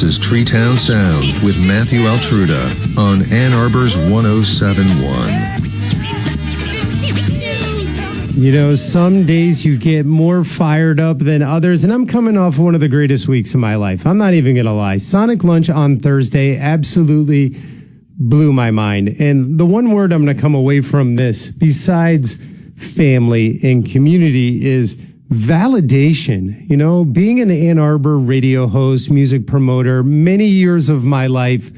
This is TreeTownSound with Matthew Altruda on Ann Arbor's 107.1. You know, some days you get more fired up than others, and I'm coming off one of the greatest weeks of my life. I'm not even going to lie. Sonic Lunch on Thursday absolutely blew my mind. And the one word I'm going to come away from this, besides family and community, is validation. You know, being an Ann Arbor radio host, music promoter, many years of my life,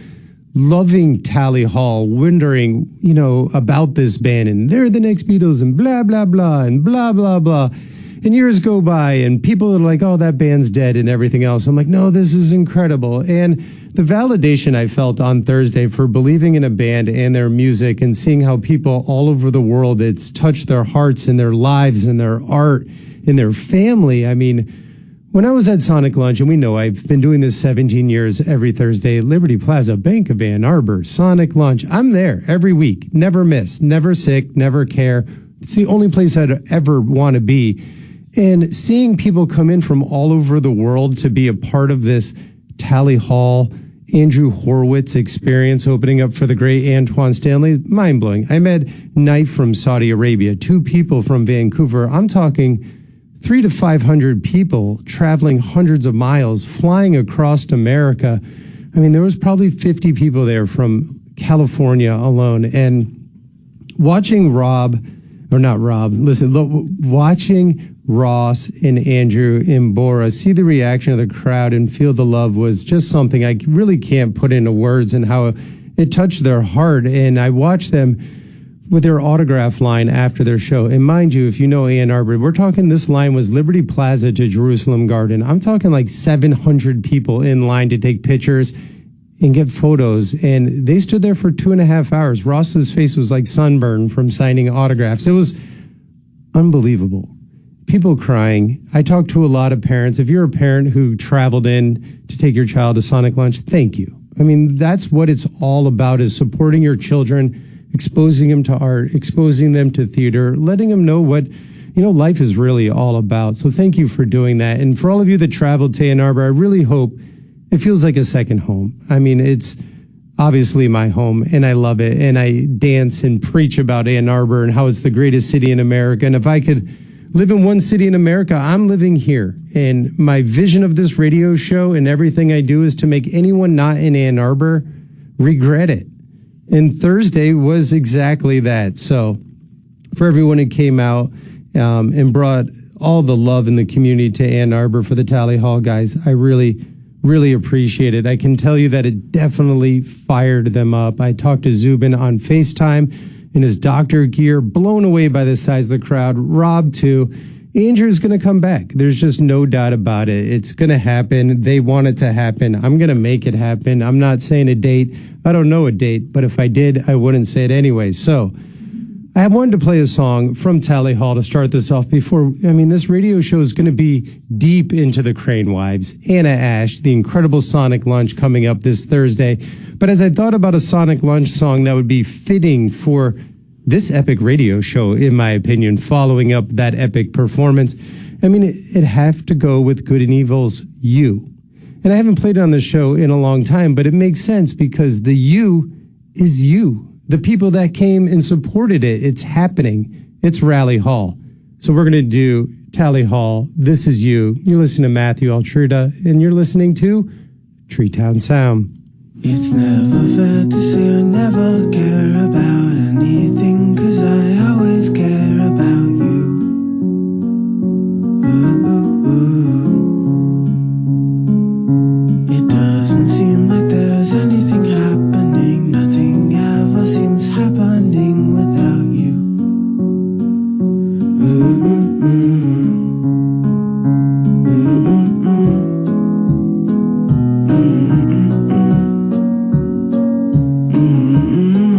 loving Tally Hall, wondering, you know, about this band, and they're the next Beatles, and blah, blah, blah, and blah, blah, blah. And years go by, and people are like, oh, that band's dead and everything else. I'm like, no, this is incredible. And the validation I felt on Thursday for believing in a band and their music and seeing how people all over the world, it's touched their hearts and their lives and their art and their family. I mean, when I was at Sonic Lunch, and we know I've been doing this 17 years every Thursday, Liberty Plaza, Bank of Ann Arbor, Sonic Lunch, I'm there every week, never miss, never sick, never care. It's the only place I'd ever want to be. And seeing people come in from all over the world to be a part of this Tally Hall, Andrew Horowitz experience opening up for the great Antoine Stanley, mind-blowing. I met Knife from Saudi Arabia, 2 people from Vancouver. I'm talking 300 to 500 people traveling hundreds of miles, flying across America. I mean, there was probably 50 people there from California alone. And watching watching Ross and Andrew and Bora see the reaction of the crowd and feel the love was just something I really can't put into words, and how it touched their heart. And I watched them with their autograph line after their show. And mind you, if you know Ann Arbor, we're talking, this line was Liberty Plaza to Jerusalem Garden. I'm talking like 700 people in line to take pictures and get photos. And they stood there for 2.5 hours. Ross's face was like sunburn from signing autographs. It was unbelievable. People crying. I talked to a lot of parents. If you're a parent who traveled in to take your child to Sonic Lunch, thank you. I mean, that's what it's all about, is supporting your children, exposing them to art, exposing them to theater, letting them know what, you know, life is really all about. So thank you for doing that. And for all of you that traveled to Ann Arbor, I really hope it feels like a second home. I mean, it's obviously my home, and I love it. And I dance and preach about Ann Arbor and how it's the greatest city in America. And if I could live in one city in America, I'm living here. And my vision of this radio show and everything I do is to make anyone not in Ann Arbor regret it. And Thursday was exactly that. So for everyone who came out and brought all the love in the community to Ann Arbor for the Tally Hall guys, I really, really appreciate it. I can tell you that it definitely fired them up. I talked to Zubin on FaceTime in his doctor gear, blown away by the size of the crowd. Rob, too. Andrew's going to come back. There's just no doubt about it. It's going to happen. They want it to happen. I'm going to make it happen. I'm not saying a date. I don't know a date, but if I did, I wouldn't say it anyway. So I wanted to play a song from Tally Hall to start this off before. I mean, this radio show is going to be deep into the Crane Wives, Anna Ash, the incredible Sonic Lunch coming up this Thursday. But as I thought about a Sonic Lunch song that would be fitting for this epic radio show, in my opinion, following up that epic performance, I mean, it have to go with Good and Evil's You. And I haven't played it on the show in a long time, but it makes sense because the you is you. The people that came and supported it. It's happening. It's Rally Hall. So we're going to do Tally Hall. This is You. You're listening to Matthew Altruda, and you're listening to TreeTownSound. It's never fair to say I never care about anything, 'cause I always care about you. Ooh, ooh, ooh. It doesn't seem like there's anything happening. Nothing ever seems happening without you. Ooh, ooh, ooh. Ooh, ooh, ooh. Mm-mm-mm. Mm-mm.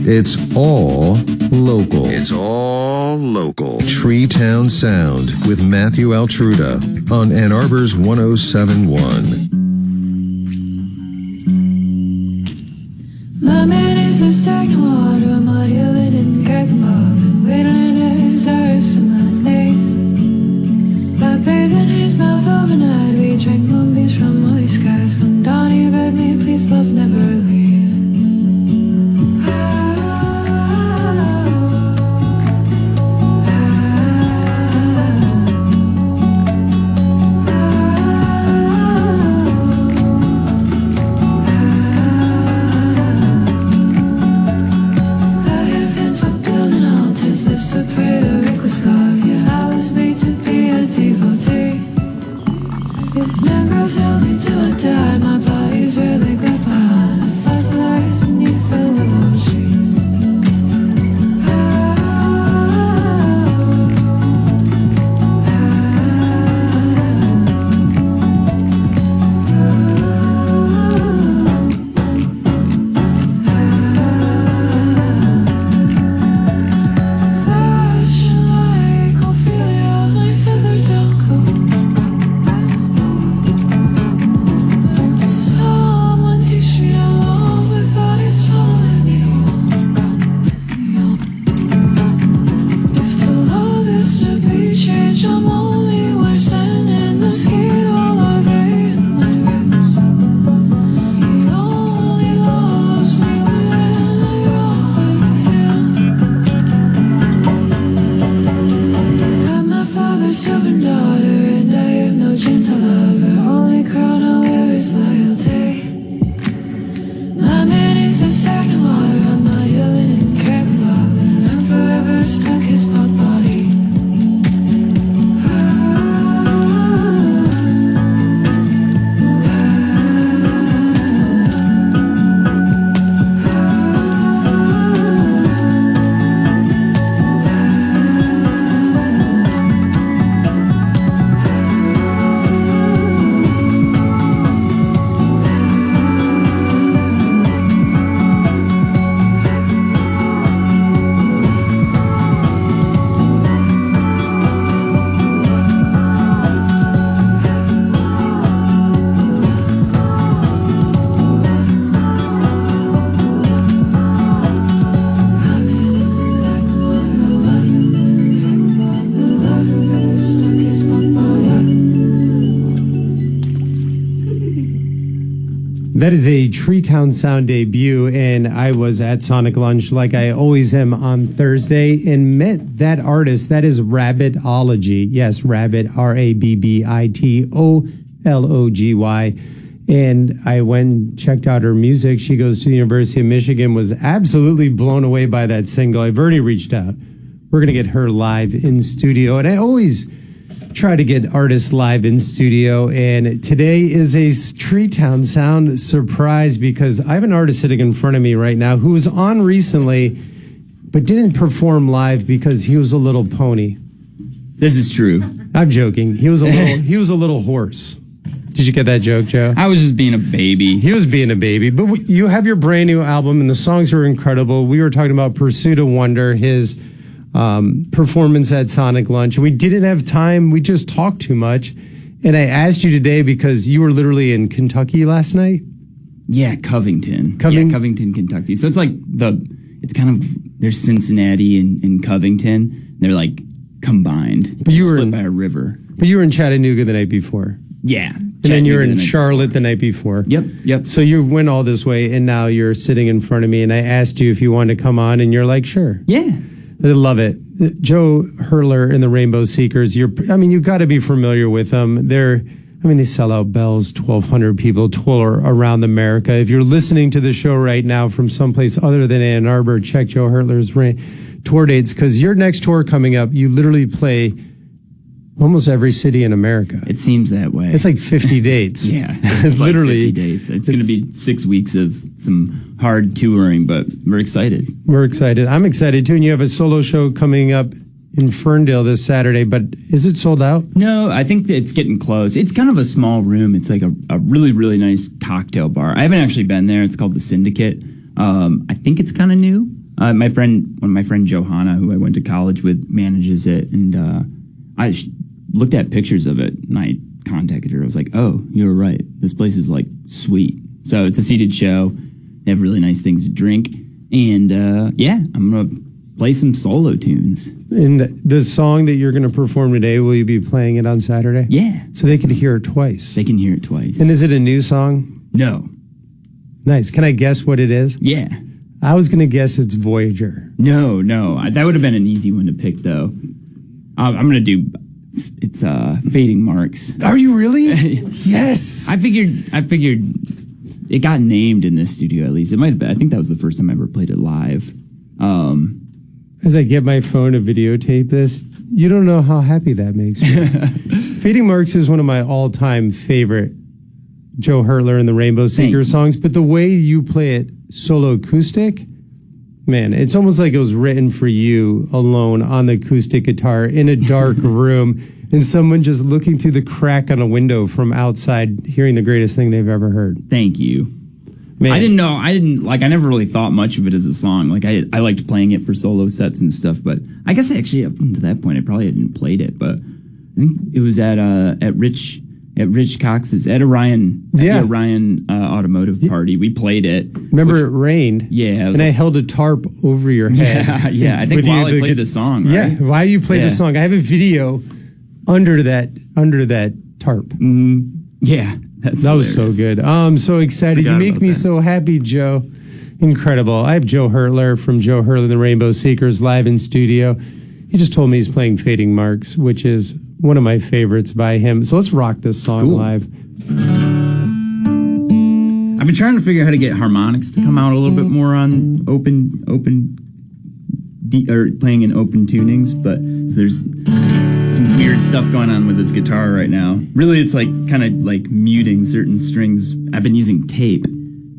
It's all local. It's all local. Treetown Sound with Matthew Altruda on Ann Arbor's 107.1. My man is a stagnant water, mud yelling and kicking ball, and wailing his eyes to my knees. I bathed in his mouth overnight, we drank moonbeams from my skies. Come down, he begged me, please love, never leave. This man girls held me till I died. My body's really left behind. I felt lies beneath the willow trees. Fashion like Ophelia, my feathered Delco. Someone teach me to love without it swallowing me. If the love is to be changed, I'm only wasting in the skin all of it in my ribs. He only loves me when I ride with him. I'm my father's stubborn daughter, and I have no gentle lover. Only crown I wear is loyalty. My man is a stagnant water, I'm not yelling and cracking ball, and I'm forever stuck his pop body. That is a Treetown Sound debut, and I was at Sonic Lunch like I always am on Thursday and met that artist. That is Rabbitology. Yes, Rabbit, Rabbitology. And I went and checked out her music. She goes to the University of Michigan, was absolutely blown away by that single. I've already reached out. We're going to get her live in studio. And I always try to get artists live in studio, and today is a Treetown Sound surprise because I have an artist sitting in front of me right now who was on recently but didn't perform live because he was a little pony. This is true. I'm joking. He was a little hoarse. Did you get that joke, Joe? I was just being a baby. He was being a baby, but you have your brand new album and the songs are incredible. We were talking about Pursuit of Wonder, his performance at Sonic Lunch. We didn't have time. We just talked too much. And I asked you today because you were literally in Kentucky last night. Yeah, Covington, Kentucky. So it's like it's kind of, there's Cincinnati and Covington. They're like combined. But you were split by a river. But you were in Chattanooga the night before. Yeah. And then you're in Charlotte the night before. Yep. So you went all this way, and now you're sitting in front of me, and I asked you if you wanted to come on, and you're like, sure. Yeah. I love it. Joe Hurtler and the Rainbow Seekers, you've got to be familiar with them. They sell out bells, 1,200 people tour around America. If you're listening to the show right now from someplace other than Ann Arbor, check Joe Hurtler's tour dates, because your next tour coming up, you literally play almost every city in America. It seems that way. It's like 50 dates. Yeah. It's literally like 50 dates. It's going to be 6 weeks of some hard touring, but we're excited. We're excited. I'm excited too. And you have a solo show coming up in Ferndale this Saturday, but is it sold out? No, I think that it's getting close. It's kind of a small room. It's like a really, really nice cocktail bar. I haven't actually been there. It's called the Syndicate. I think it's kind of new. One of my friend Johanna, who I went to college with, manages it, and I looked at pictures of it, and I contacted her. I was like, "Oh, you're right. This place is like sweet." So it's a seated show. They have really nice things to drink, and I'm gonna play some solo tunes. And the song that you're going to perform today, will you be playing it on Saturday? Yeah. So they can hear it twice. They can hear it twice. And is it a new song? No. Nice. Can I guess what it is? Yeah. I was going to guess it's Voyager. No. That would have been an easy one to pick, though. I'm going to do... It's Fading Marks. Are you really? Yes. I figured it got named in this studio, at least. It might have been. I think that was the first time I ever played it live. As I get my phone to videotape this, you don't know how happy that makes me. Fading Marks is one of my all-time favorite Joe Hurtler and the Rainbow Seeker songs, but the way you play it solo acoustic, man, it's almost like it was written for you alone on the acoustic guitar in a dark room and someone just looking through the crack on a window from outside hearing the greatest thing they've ever heard. Thank you. Man. I never really thought much of it as a song. Like, I liked playing it for solo sets and stuff, but I guess actually up to that point I probably hadn't played it, but I think it was at Rich Cox's, at Orion Automotive Party. We played it. Remember it rained? Yeah. And I held a tarp over your head. Yeah. I think while I played the song, right? Yeah, while you played the song. I have a video under that tarp. Mm-hmm. Yeah. That was so good. I'm so excited. You make me so happy, Joe. Incredible. I have Joe Hurtler from Joe Hurtler and the Rainbow Seekers live in studio. He just told me he's playing Fading Marks, which is one of my favorites by him. So let's rock this song live. I've been trying to figure out how to get harmonics to come out a little bit more on playing in open tunings, but there's some weird stuff going on with this guitar right now. Really, it's like kind of like muting certain strings. I've been using tape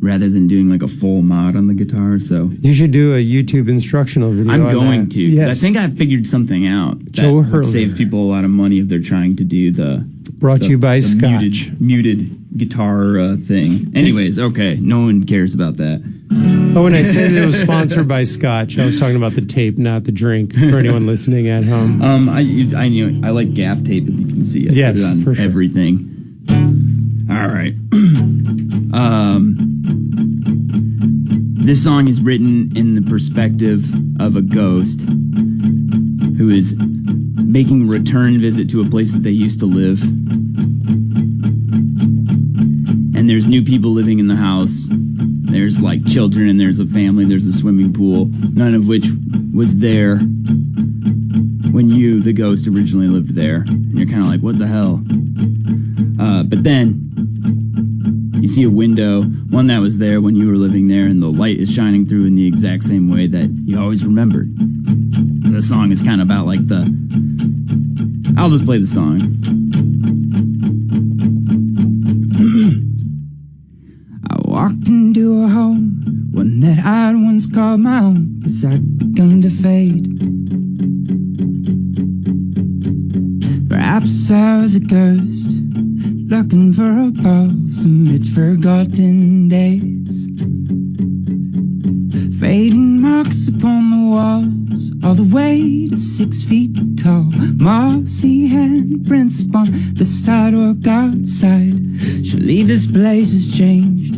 rather than doing like a full mod on the guitar. So you should do a YouTube instructional video. I'm going to. Yes. I think I've figured something out that would save people a lot of money if they're trying to do the brought to you by Scotch muted guitar thing. Anyways, okay, no one cares about that. Oh, when I said it was sponsored by Scotch, I was talking about the tape, not the drink. For anyone listening at home, I like gaff tape, as you can see. I put it on for sure. Everything. All right. This song is written in the perspective of a ghost who is making a return visit to a place that they used to live. And there's new people living in the house. There's like children, and there's a family, there's a swimming pool, none of which was there when you, the ghost, originally lived there. And you're kind of like, what the hell? But then you see a window, one that was there when you were living there, and the light is shining through in the exact same way that you always remembered. And the song is kind of about like I'll just play the song. I walked into a home, one that I'd once called my own, 'cause I'd begun to fade. Perhaps I was a ghost, looking for a pulse amidst forgotten days. Fading marks upon the walls, all the way to 6 feet tall. Mossy handprints upon the sidewalk outside. Surely this place has changed,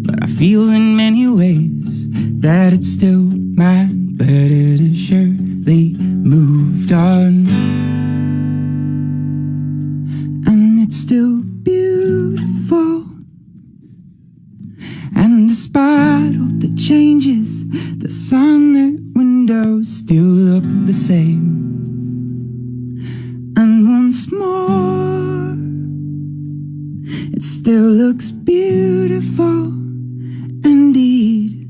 but I feel in many ways that it's still mine, but it has surely moved on. And it's still beautiful. And despite all the changes, the sunlit windows still look the same. And once more, it still looks beautiful indeed.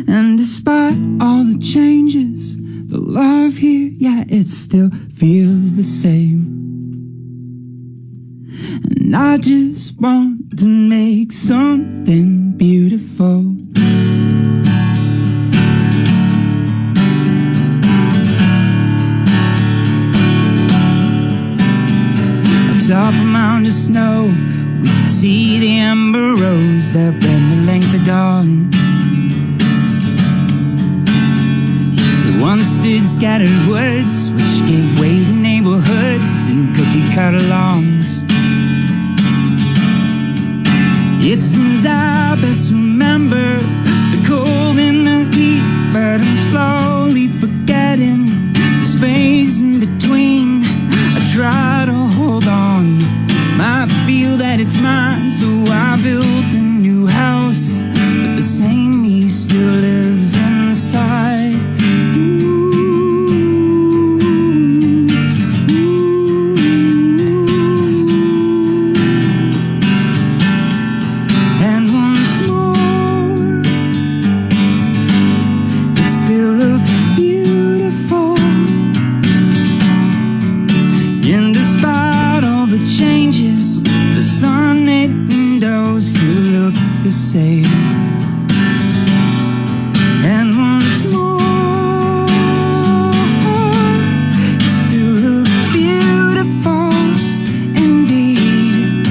And despite all the changes, the love here, yeah, it still feels the same. And I just want to make something beautiful. Atop a mound of snow, we could see the amber rose that ran the length of dawn. planted scattered woods, which gave way to neighborhoods and cookie-cutter lawns. It seems I best remember the cold and the heat, but I'm slowly forgetting the space in between. I try to hold on, I feel that it's mine, so I built a new house, but the same me still lives inside. And once more, it still looks beautiful. And despite all the changes, the sunlit windows still look the same. And once more, it still looks beautiful indeed.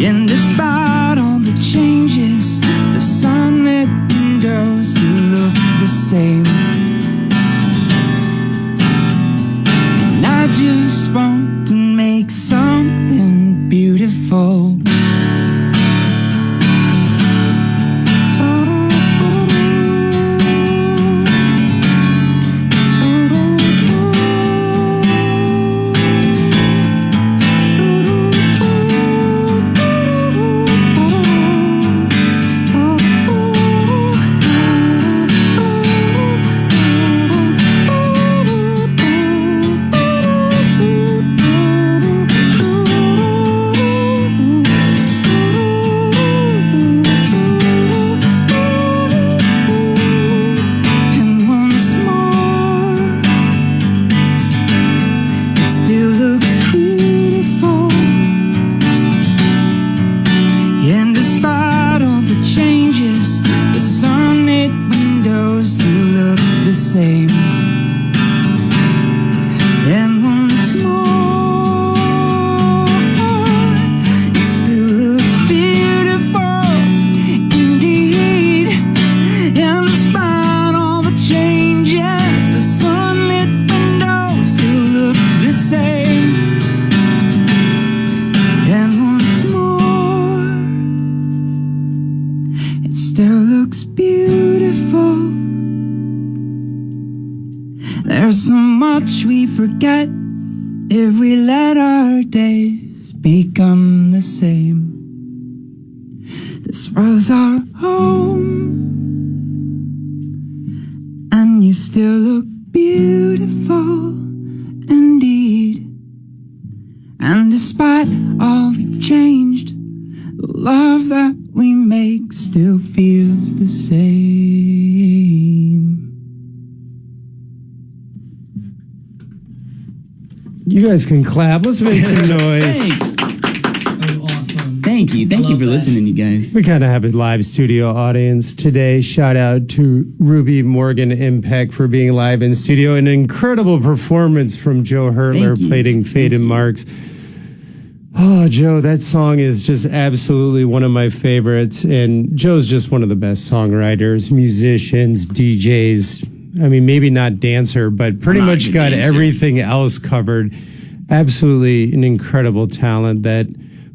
And despite all the changes, the sunlit windows still look the same. And I just want to make something beautiful. And once more, it still looks beautiful. And despite all the changes, the sunlit windows still look the same. And once more, it still looks beautiful indeed. And despite all the changes, the sunlit windows still look the same. And once more, it still looks beautiful. There's so much we forget if we let our days become the same. This was our home, and you still look beautiful indeed. And despite all we've changed, the love that we make still feels the same. You guys can clap. Let's make some noise. Thanks. That was awesome. Thank you. Thank you love for that. listening, you guys. We kind of have a live studio audience today. Shout out to Ruby Morgan Impact for being live in studio. An incredible performance from Joe Hurtler Thank you. playing Faded Marks. Oh, Joe, that song is just absolutely one of my favorites. And Joe's just one of the best songwriters, musicians, DJs. I mean, maybe not dancer, but pretty I'm not a much good got dancer. everything else covered. Absolutely an incredible talent that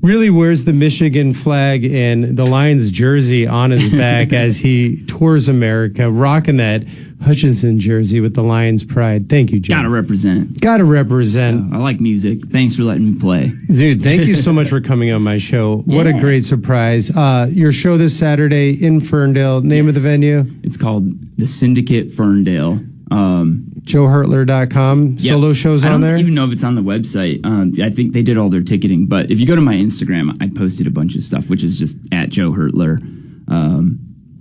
really wears the Michigan flag and the Lions jersey on his back as he tours America, rocking that Hutchinson jersey with the Lions pride. Thank you, Joe. Gotta represent. Gotta represent. I like music. Thanks for letting me play. Dude, thank you so much for coming on my show. What a Yeah. great surprise. Your show this Saturday in Ferndale. Name of the Yes. venue? It's called The Syndicate Ferndale. JoeHurtler.com. Yep. Solo shows on I there? don't even know if it's on the website. I think they did all their ticketing, but if you go to my Instagram, I posted a bunch of stuff, which is just at Joe Hurtler.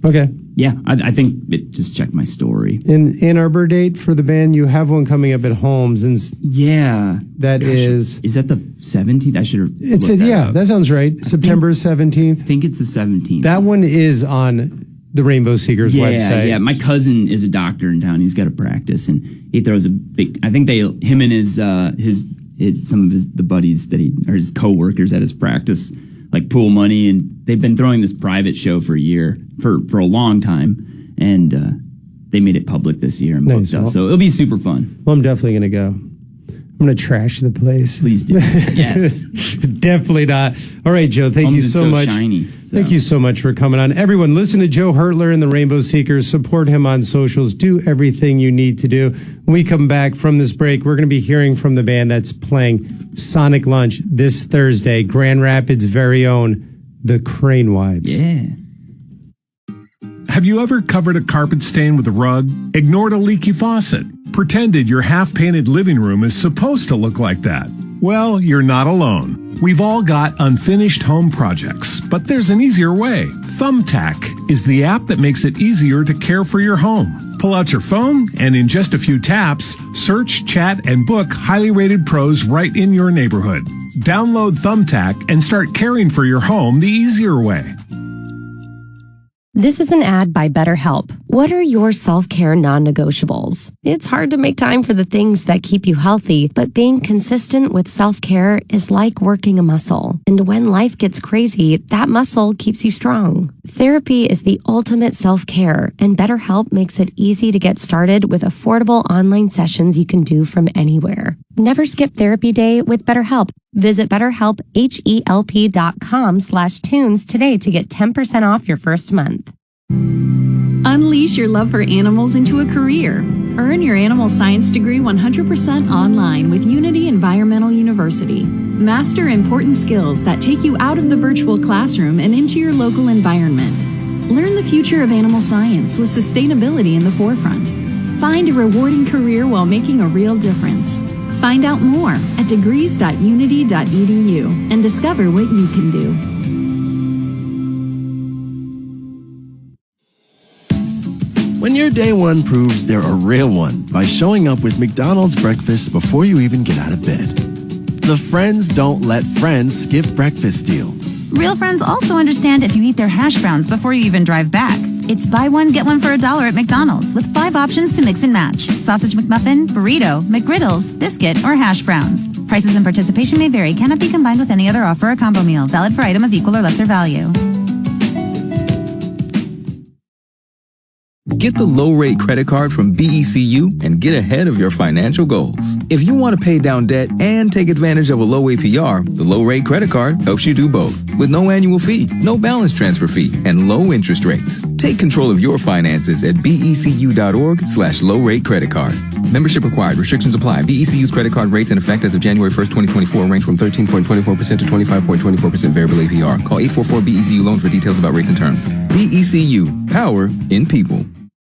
Okay. Yeah, I think just check my story. In Ann Arbor date for the band, you have one coming up at Holmes, and Yeah. that is that the 17th? I should have. it's looked yeah, up. that sounds right. September 17th. I think it's the 17th. That one is on the Rainbow Seekers website. Yeah, my cousin is a doctor in town. He's got a practice, and he throws a big. I think him and his some of the buddies that his coworkers at his practice, like pool money, and they've been throwing this private show for a year, for a long time, and they made it public this year and Nice. booked us. So it'll be super fun. Well, I'm definitely going to go. I'm going to trash the place. Please do. Yes. Definitely not. All right, Joe, thank you Homes is so much. Shiny, Thank you so much for coming on. Everyone, listen to Joe Hurtler and the Rainbow Seekers. Support him on socials. Do everything you need to do. When we come back from this break, we're going to be hearing from the band that's playing Sonic Lunch this Thursday, Grand Rapids' very own, the Crane Wives. Yeah. Have you ever covered a carpet stain with a rug? Ignored a leaky faucet? Pretended your half-painted living room is supposed to look like that? Well, you're not alone. We've all got unfinished home projects, but there's an easier way. Thumbtack is the app that makes it easier to care for your home. Pull out your phone, and in just a few taps, search, chat, and book highly rated pros right in your neighborhood. Download Thumbtack and start caring for your home the easier way. This is an ad by BetterHelp. What are your self-care non-negotiables? It's hard to make time for the things that keep you healthy, but being consistent with self-care is like working a muscle. And when life gets crazy, that muscle keeps you strong. Therapy is the ultimate self-care, and BetterHelp makes it easy to get started with affordable online sessions you can do from anywhere. Never skip therapy day with BetterHelp. Visit BetterHelp, HELP.com/tunes today to get 10% off your first month. Unleash your love for animals into a career. Earn your animal science degree 100% online with Unity Environmental University. Master important skills that take you out of the virtual classroom and into your local environment. Learn the future of animal science with sustainability in the forefront. Find a rewarding career while making a real difference. Find out more at degrees.unity.edu and discover what you can do. When your day one proves they're a real one by showing up with McDonald's breakfast before you even get out of bed. The friends don't let friends skip breakfast deal. Real friends also understand if you eat their hash browns before you even drive back. It's buy one, get one for $1 at McDonald's with 5 options to mix and match. Sausage McMuffin, burrito, McGriddles, biscuit, or hash browns. Prices and participation may vary. Cannot be combined with any other offer or combo meal. Valid for item of equal or lesser value. Get the low-rate credit card from BECU and get ahead of your financial goals. If you want to pay down debt and take advantage of a low APR, the low-rate credit card helps you do both. With no annual fee, no balance transfer fee, and low interest rates. Take control of your finances at becu.org/low-rate credit card. Membership required. Restrictions apply. BECU's credit card rates in effect as of January 1st, 2024 range from 13.24% to 25.24% variable APR. Call 844-BECU loan for details about rates and terms. BECU. Power in people.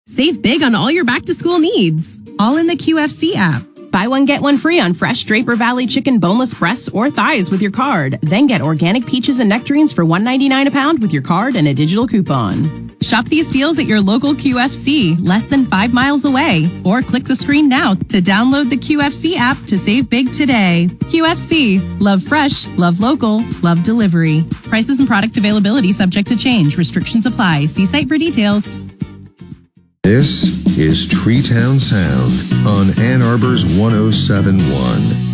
Save big on all your back-to-school needs. All in the QFC app. Buy one, get one free on fresh Draper Valley chicken boneless breasts or thighs with your card. Then get organic peaches and nectarines for $1.99 a pound with your card and a digital coupon. Shop these deals at your local QFC, less than 5 miles away. Or click the screen now to download the QFC app to save big today. QFC. Love fresh, love local, love delivery. Prices and product availability subject to change. Restrictions apply. See site for details. This is TreeTown Sound on Ann Arbor's 107.1.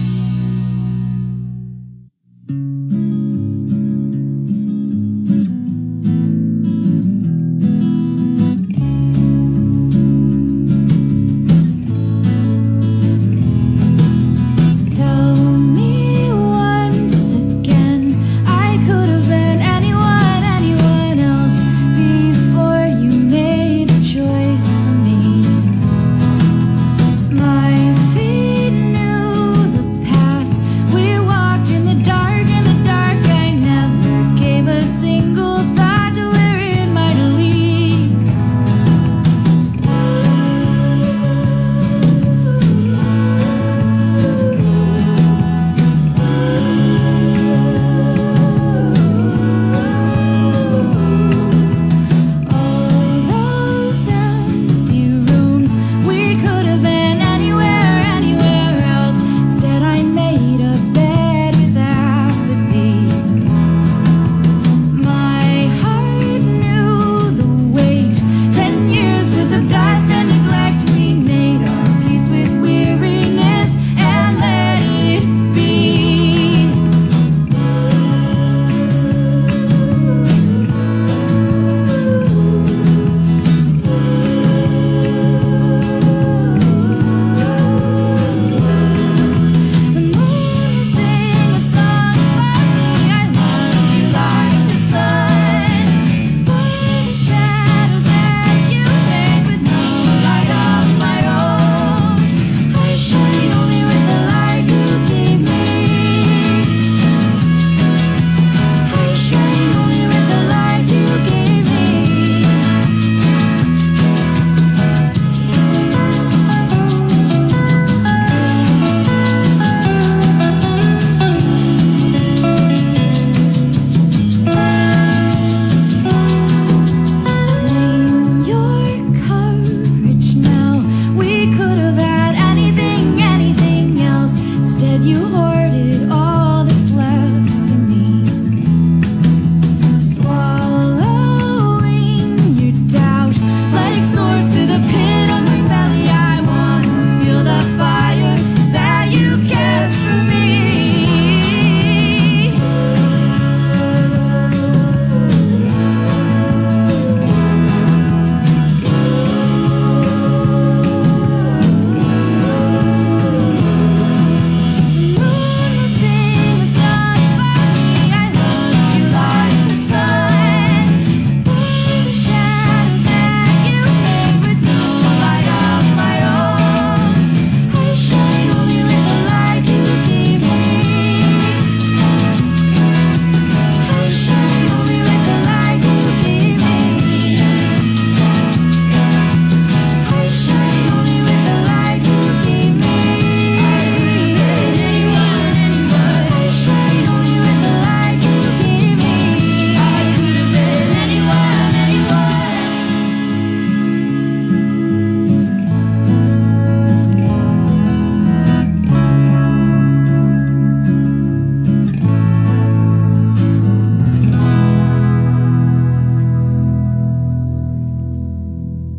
My feet knew the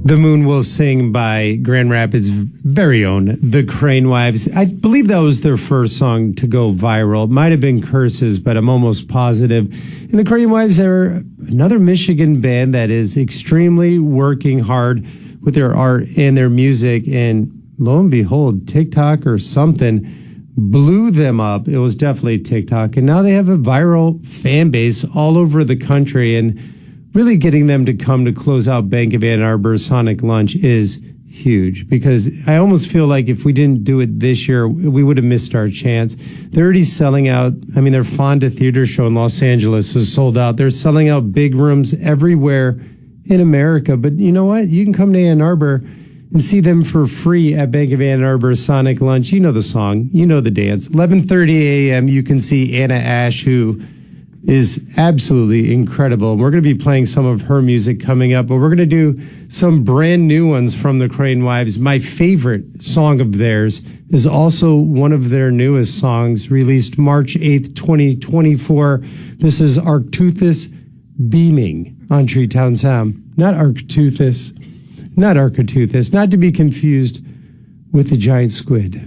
The Moon Will Sing by Grand Rapids' very own The Crane Wives. I believe that was their first song to go viral. It might have been Curses, but I'm almost positive. And the Crane Wives are another Michigan band that is extremely working hard with their art and their music. And lo and behold, TikTok or something blew them up. It was definitely TikTok. And now they have a viral fan base all over the country. And really getting them to come to close out Bank of Ann Arbor's Sonic Lunch is huge, because I almost feel like if we didn't do it this year, we would have missed our chance. They're already selling out. I mean, their Fonda Theater show in Los Angeles is sold out. They're selling out big rooms everywhere in America. But you know what? You can come to Ann Arbor and see them for free at Bank of Ann Arbor Sonic Lunch. You know the song. You know the dance. 11:30 a.m. You can see Anna Ash, who is absolutely incredible. We're going to be playing some of her music coming up, but we're going to do some brand new ones from the Crane Wives. My favorite song of theirs is also one of their newest songs, released March 8th, 2024. This is Arcturus Beaming on TreeTown Sound. Not Arcturus, not to be confused with the giant squid.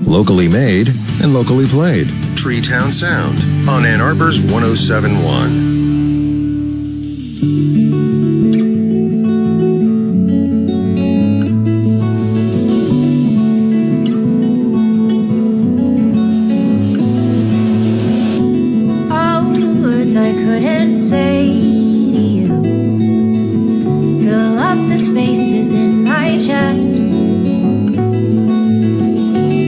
Locally made and locally played. TreeTown Sound on Ann Arbor's 1071. I couldn't say to you fill up the spaces in my chest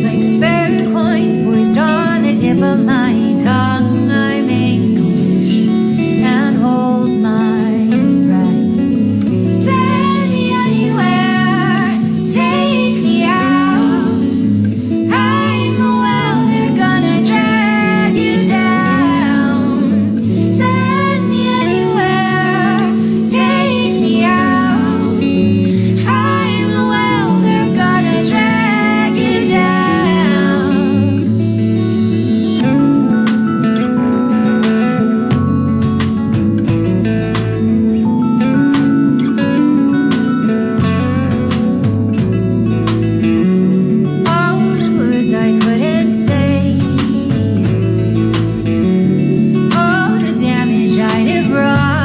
like spare coins poised on the tip of my tongue. I make a wish and hold my breath. Send me anywhere, take me out. I'm the well, they're gonna drag you down. Send me anywhere, take me out. I'm the well, they're gonna drag you down. All the words I couldn't say, all the damage I'd have wrought.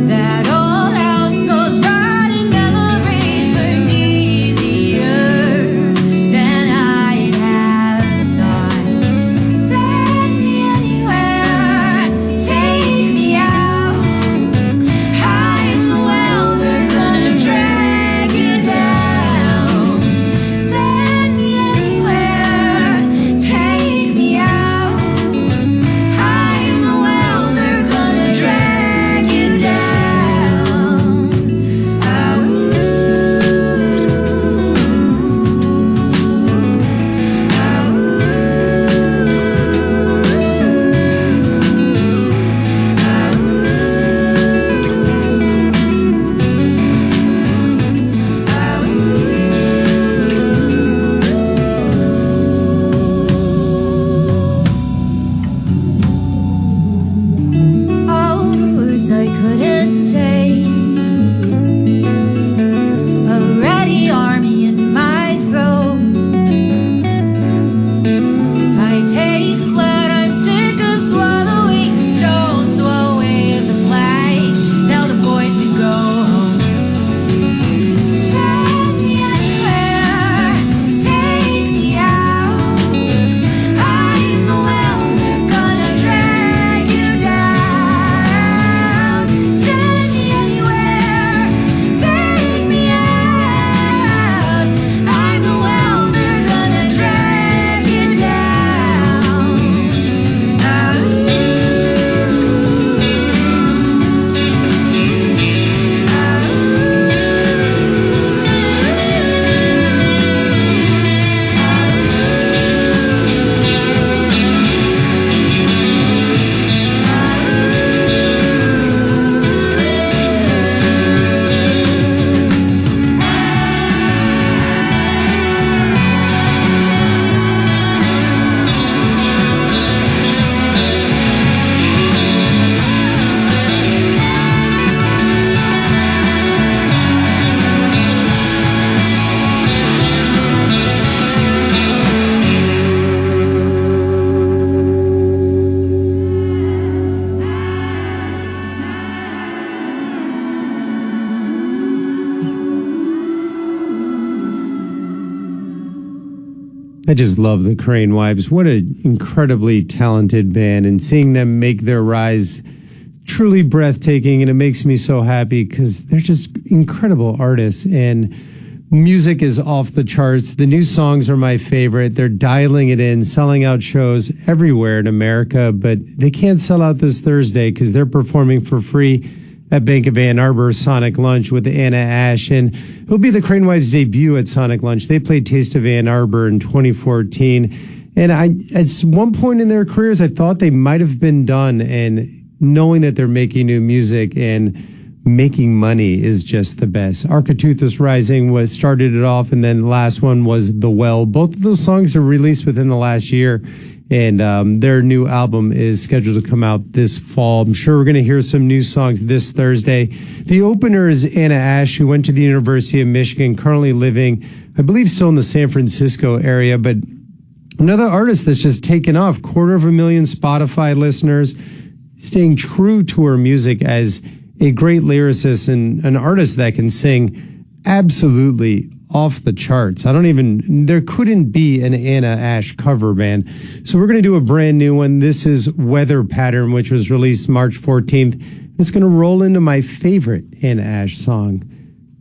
That old house, those rotting memories burned easier than I'd have thought. Send me anywhere, take me out. I'm the well, they're gonna drag you down. Send me anywhere, take me out. I'm the well, they're gonna drag you down. All the words I couldn't say. A ready army in my throat. I taste blood, I'm sick of swallowing stones. So I'll wave the flag, tell the boys to go home. Send me anywhere, take me out. I'm the well, they're gonna drag you down. Send me anywhere, take me out. I'm the well, they're gonna drag you down. I just love the Crane Wives. What an incredibly talented band, and seeing them make their rise truly breathtaking, and it makes me so happy because they're just incredible artists, and music is off the charts. The new songs are my favorite. They're dialing it in, selling out shows everywhere in America, but they can't sell out this Thursday because they're performing for free at Bank of Ann Arbor Sonic Lunch with Anna Ash, and it'll be the Crane Wives' debut at Sonic Lunch. They played Taste of Ann Arbor in 2014, and at one point in their careers, I thought they might have been done, and knowing that they're making new music and making money is just the best. Architeuthis Rising started it off, and then the last one was The Well. Both of those songs are released within the last year, and their new album is scheduled to come out this fall. I'm sure we're going to hear some new songs this Thursday. The opener is Anna Ash, who went to the University of Michigan, currently living I believe still in the San Francisco area, but another artist that's just taken off, 250,000 Spotify listeners, staying true to her music as a great lyricist and an artist that can sing absolutely off the charts. There couldn't be an Anna Ash cover band. So we're going to do a brand new one. This is Weather Pattern, which was released March 14th. It's going to roll into my favorite Anna Ash song.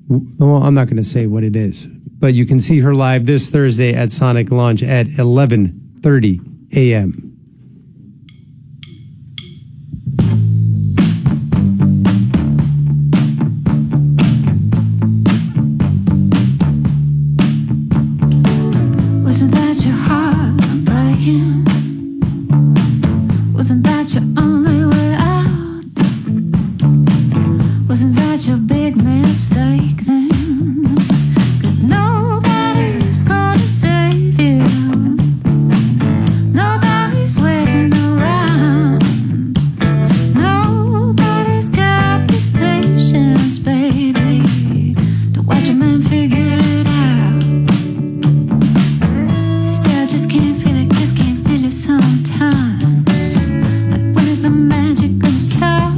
Well, I'm not going to say what it is, but you can see her live this Thursday at Sonic Launch at 11:30 a.m. Wasn't that your heart breaking? Wasn't that your only way out? Wasn't that your big mistake then? 'Cause nobody's gonna save you. Nobody's waiting around. Nobody's got the patience, baby, to watch a man figure it out. Still just can't feel it sometimes. Like when is the magic gonna start?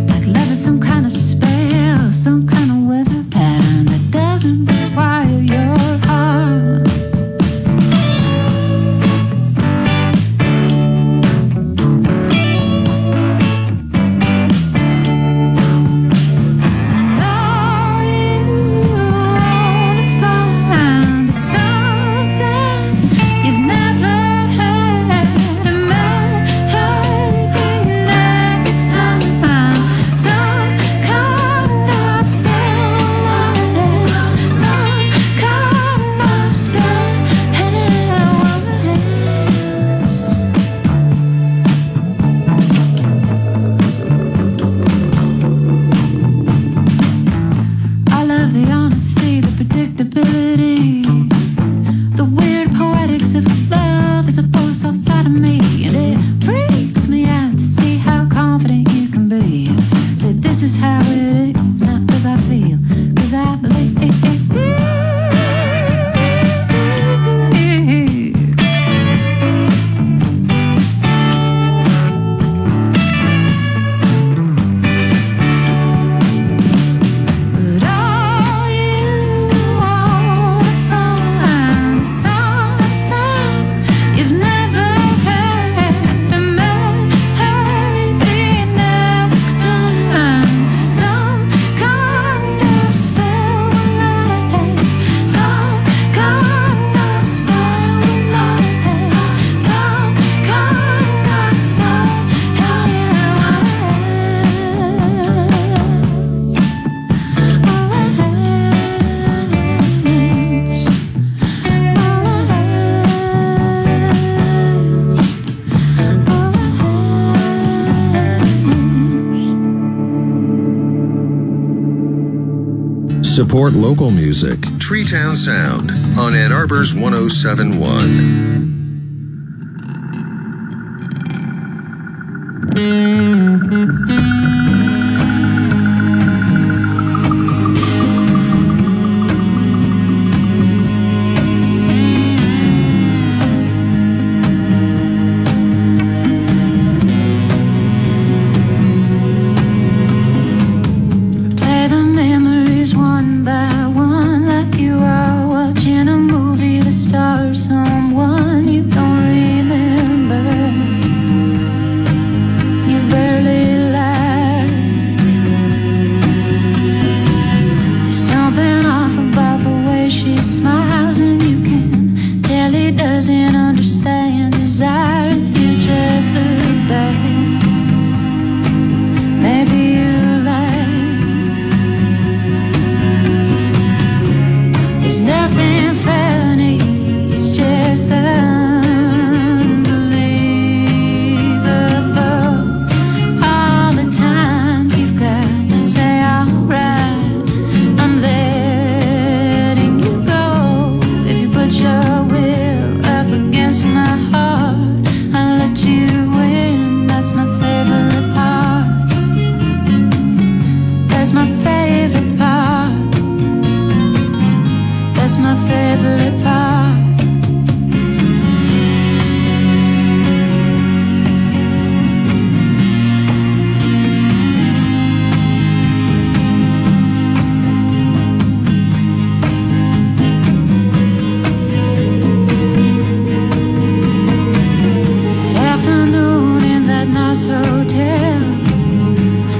Like love is some kind of spell, some kind of weather pattern that doesn't require your heart. Know you wanna find something you've never had, and maybe next time some kind of spell last, some kind of spell I love the honesty, the predictability, the weird poetics of love is a force outside of me, and it freaks me out to see how confident you can be. Say this is how it is, not 'cause I feel, 'cause I believe. But all you wanna find something you've never had, and maybe next time some kind of spell last, some kind of spell last, some kind of spell Support local music. Treetown Sound on Ann Arbor's 107.1. Play the memories one by one, like you are watching a movie that stars someone you That's my favorite part. Afternoon in that nice hotel,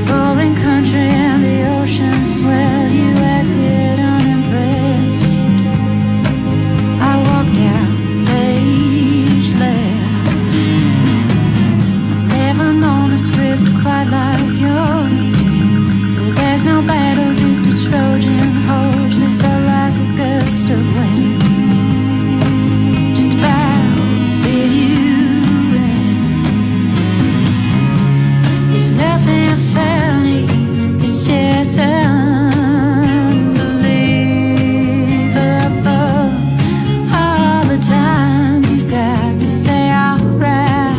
foreign country and the ocean swell. You acted unimpressed. I walked out stage left. I've never known a script quite like yours. But there's no battle, just a Trojan horse that felt like the guts to win. Just about did you win? There's nothing funny, it's just unbelievable. All the times you've got to say alright,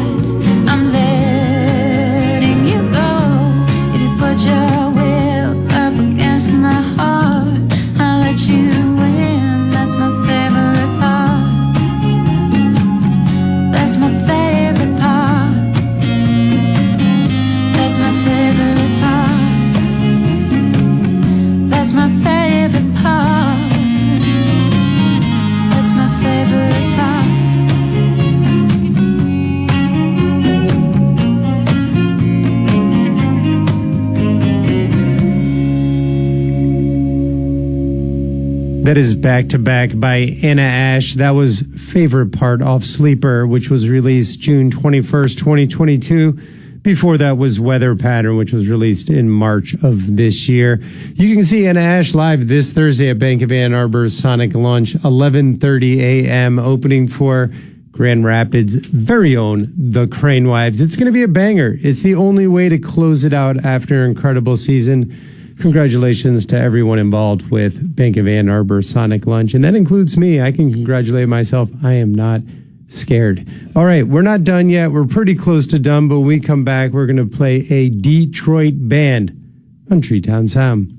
I'm letting you go. If you put your will up against my heart, I'll let you win. That's my favorite part. That's my favorite part. That's my favorite part. That's my favorite part. That's my favorite part. That is Back to Back by Anna Ash. That was Favorite Part off Sleeper, which was released June 21st, 2022. Before that was Weather Pattern, which was released in March of this year. You can see Anna Ash live this Thursday at Bank of Ann Arbor's Sonic Lunch, 11:30 a.m., opening for Grand Rapids' very own The Crane Wives. It's going to be a banger. It's the only way to close it out after an incredible season. Congratulations to everyone involved with Bank of Ann Arbor Sonic Lunch. And that includes me. I can congratulate myself. I am not scared. All right, we're not done yet. We're pretty close to done, but when we come back, we're going to play a Detroit band on TreeTown Sound.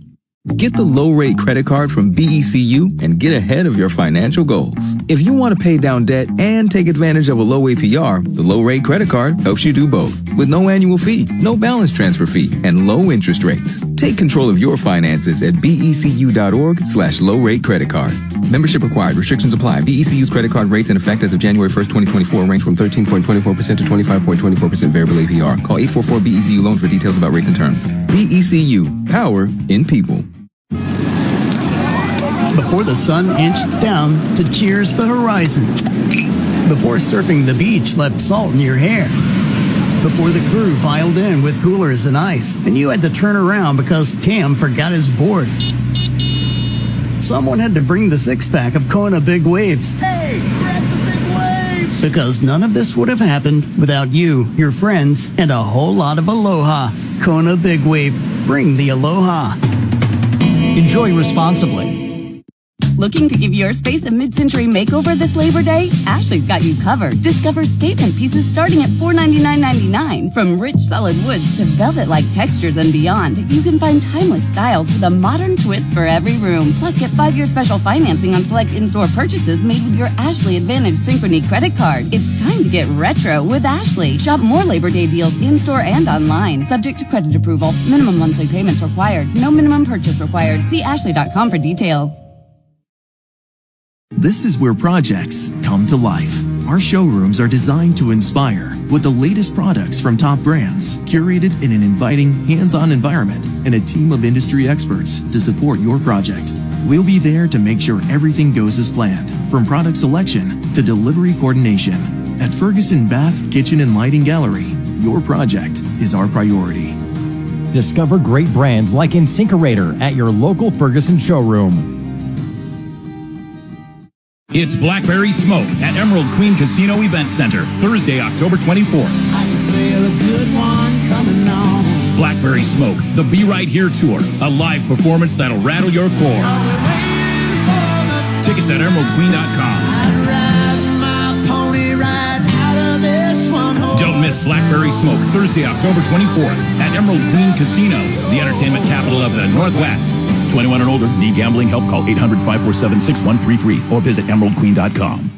Get the low-rate credit card from BECU and get ahead of your financial goals. If you want to pay down debt and take advantage of a low APR, the low-rate credit card helps you do both. With no annual fee, no balance transfer fee, and low interest rates. Take control of your finances at becu.org/low-rate credit card. Membership required. Restrictions apply. BECU's credit card rates in effect as of January 1st, 2024 range from 13.24% to 25.24% variable APR. Call 844-BECU-LOAN for details about rates and terms. BECU. Power in people. Before the sun inched down to cheers the horizon. Before surfing the beach left salt in your hair. Before the crew piled in with coolers and ice, and you had to turn around because Tam forgot his board. Someone had to bring the six-pack of Kona Big Waves. Hey, grab the big waves! Because none of this would have happened without you, your friends, and a whole lot of aloha. Kona Big Wave. Bring the aloha. Enjoy responsibly. Looking to give your space a mid-century makeover this Labor Day? Ashley's got you covered. Discover statement pieces starting at $499.99. From rich solid woods to velvet-like textures and beyond, you can find timeless styles with a modern twist for every room. Plus, get 5-year special financing on select in-store purchases made with your Ashley Advantage Synchrony credit card. It's time to get retro with Ashley. Shop more Labor Day deals in-store and online. Subject to credit approval. Minimum monthly payments required. No minimum purchase required. See ashley.com for details. This is where projects come to life. Our showrooms are designed to inspire with the latest products from top brands, curated in an inviting, hands-on environment, and a team of industry experts to support your project. We'll be there to make sure everything goes as planned, from product selection to delivery coordination. At Ferguson Bath, Kitchen and Lighting Gallery, your project is our priority. Discover great brands like InSinkerator at your local Ferguson showroom. It's Blackberry Smoke at Emerald Queen Casino Event Center, Thursday, October 24th. I can feel a good one coming on. Blackberry Smoke, the Be Right Here Tour, a live performance that'll rattle your core. Tickets at emeraldqueen.com. Don't miss Blackberry Smoke, Thursday, October 24th at Emerald Queen Casino, the entertainment capital of the Northwest. 21 and older. Need gambling help? Call 800-547-6133 or visit emeraldqueen.com.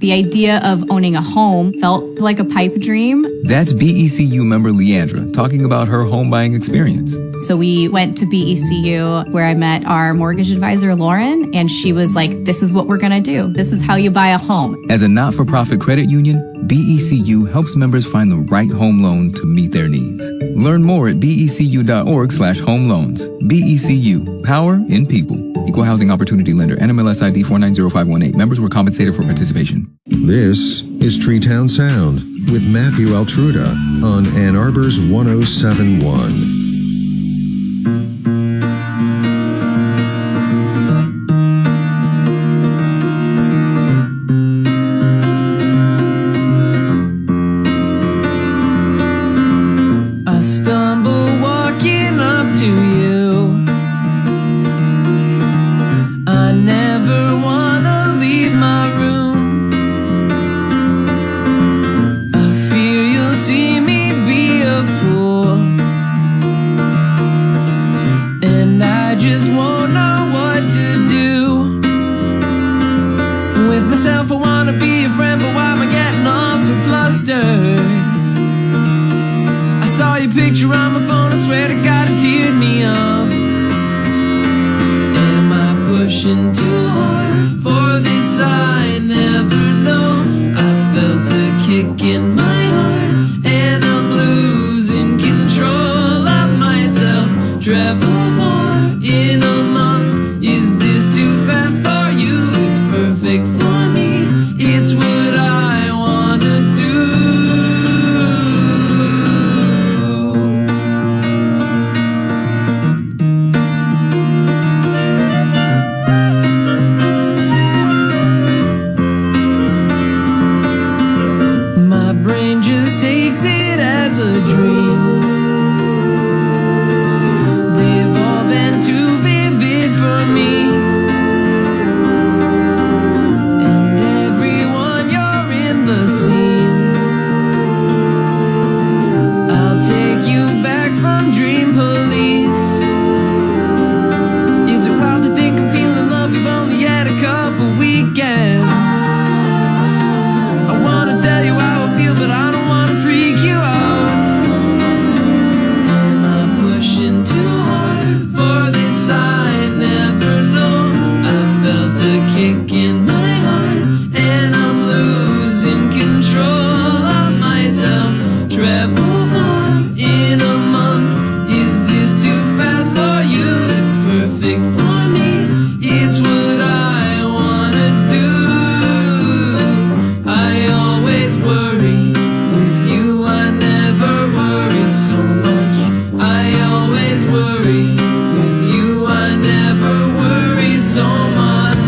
The idea of owning a home felt like a pipe dream. That's BECU member Leandra talking about her home buying experience. So we went to BECU where I met our mortgage advisor, Lauren, and she was like, this is what we're going to do. This is how you buy a home. As a not-for-profit credit union, BECU helps members find the right home loan to meet their needs. Learn more at becu.org/home loans. BECU, power in people. Equal Housing Opportunity Lender, NMLS ID 4900518. Members were compensated for participation. This is Treetown Sound with Matthew Altruda on Ann Arbor's 1071. I stumble walking up to you. I never wanna leave my room. I fear you'll see me be a fool, and I just won't know what to do. With myself I wanna be a friend, but why am I getting all so flustered? I saw your picture on my phone, I swear to God it teared me up. Am I pushing too hard for this? I never know. I felt a kick in my heart, and I'm losing control of myself. Travel far in a month. Is this too fast for you? It's perfect for me. It's what I wanna do. My brain just takes it as a dream. They've all been too vivid for me. And everyone, you're in the scene. I'll take you back from Dream Police. Is it wild to think of feeling love? You've only had a couple weekends. I wanna tell you how I feel, but I don't wanna freak you out. Am I pushing too hard for this? I never know. I felt a kick in my heart, and I'm losing control of myself. Travel far in a month. Is this too fast for you? It's perfect for me. It's what I wanna do. I always worry. With you I never worry so much. I always worry. With you I never worry so much.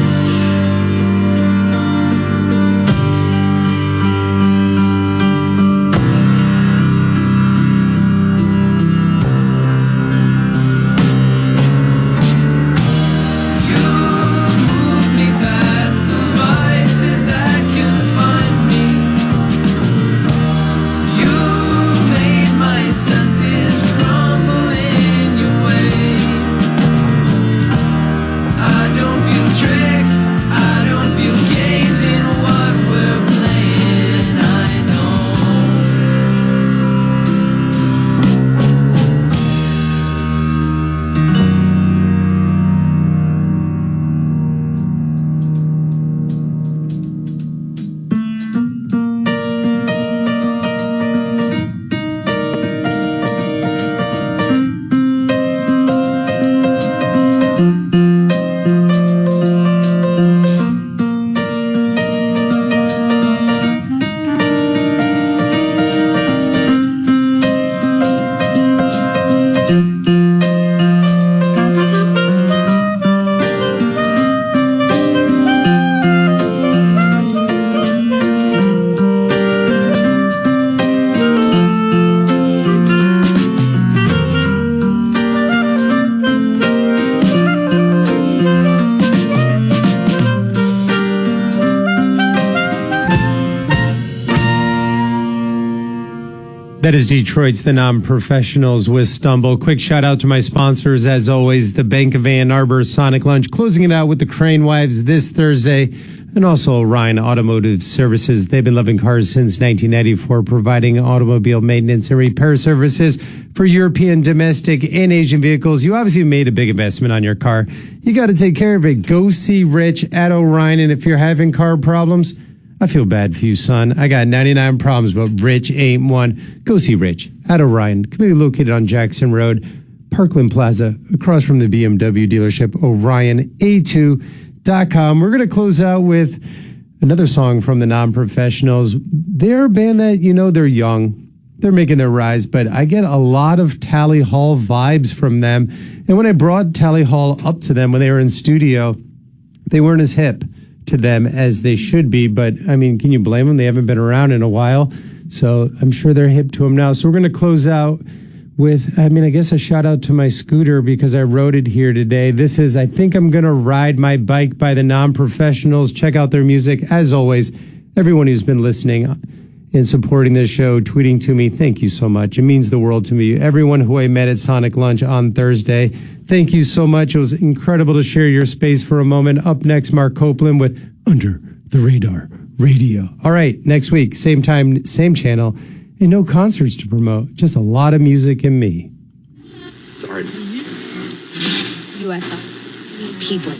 That is Detroit's The Non-Professionals with Stumble. Quick shout out to my sponsors, as always, the Bank of Ann Arbor, Sonic Lunch, closing it out with the Crane Wives this Thursday, and also Orion Automotive Services. They've been loving cars since 1994, providing automobile maintenance and repair services for European, domestic, and Asian vehicles. You obviously made a big investment on your car. You got to take care of it. Go see Rich at Orion, and if you're having car problems, I feel bad for you, son. I got 99 problems, but Rich ain't one. Go see Rich at Orion, completely located on Jackson Road, Parkland Plaza, across from the BMW dealership, OrionA2.com. We're going to close out with another song from the Non-Professionals. They're a band that, they're young. They're making their rise, but I get a lot of Tally Hall vibes from them. And when I brought Tally Hall up to them when they were in studio, they weren't as hip to them as they should be, but can you blame them? They haven't been around in a while, so I'm sure they're hip to them now. So we're going to close out with, I guess a shout out to my scooter because I rode it here today. This is I Think I'm Gonna Ride My Bike by the Non-Professionals. Check out their music. As always, everyone who's been listening and supporting this show, tweeting to me, thank you so much. It means the world to me. Everyone who I met at Sonic Lunch on Thursday, thank you so much. It was incredible to share your space for a moment. Up next, Mark Copeland with Under the Radar Radio. All right, next week, same time, same channel, and no concerts to promote. Just a lot of music and me. Sorry. People.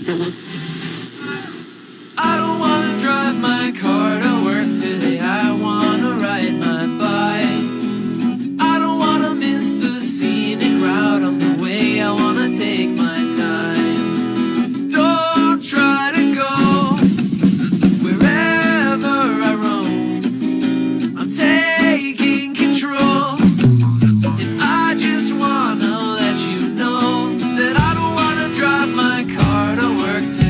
I don't want to drive my car to work today. I want to ride my bike. I don't want to miss the scenic route on the way. I want to take my time. Don't try to go wherever I roam. I'm taking control. And I just want to let you know that I don't want to drive my car to work today.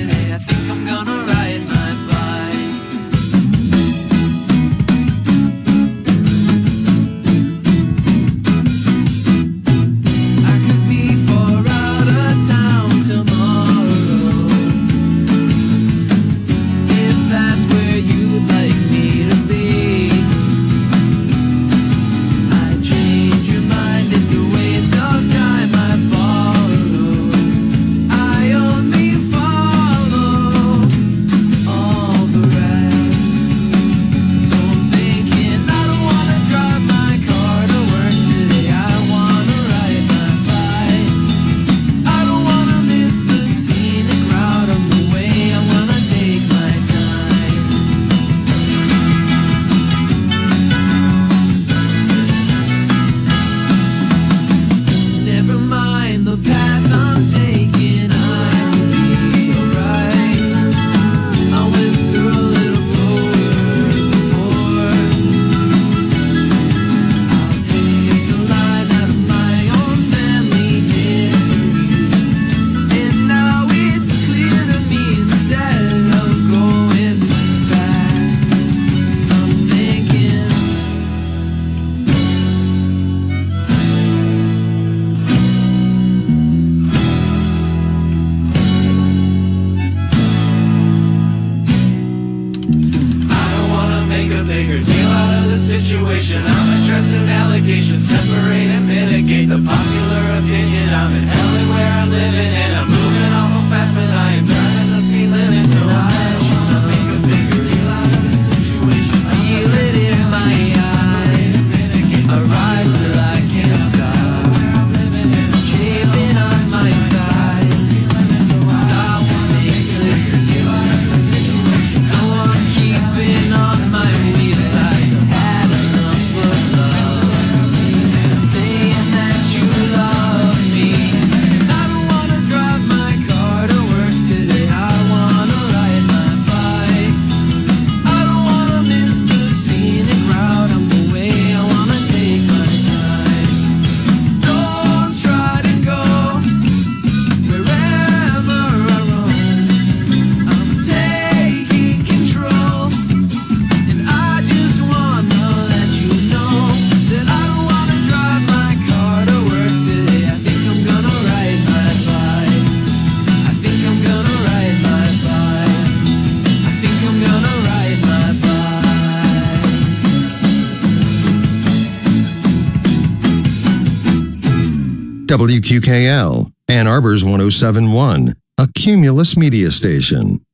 WQKL, Ann Arbor's 1071, a Cumulus media station.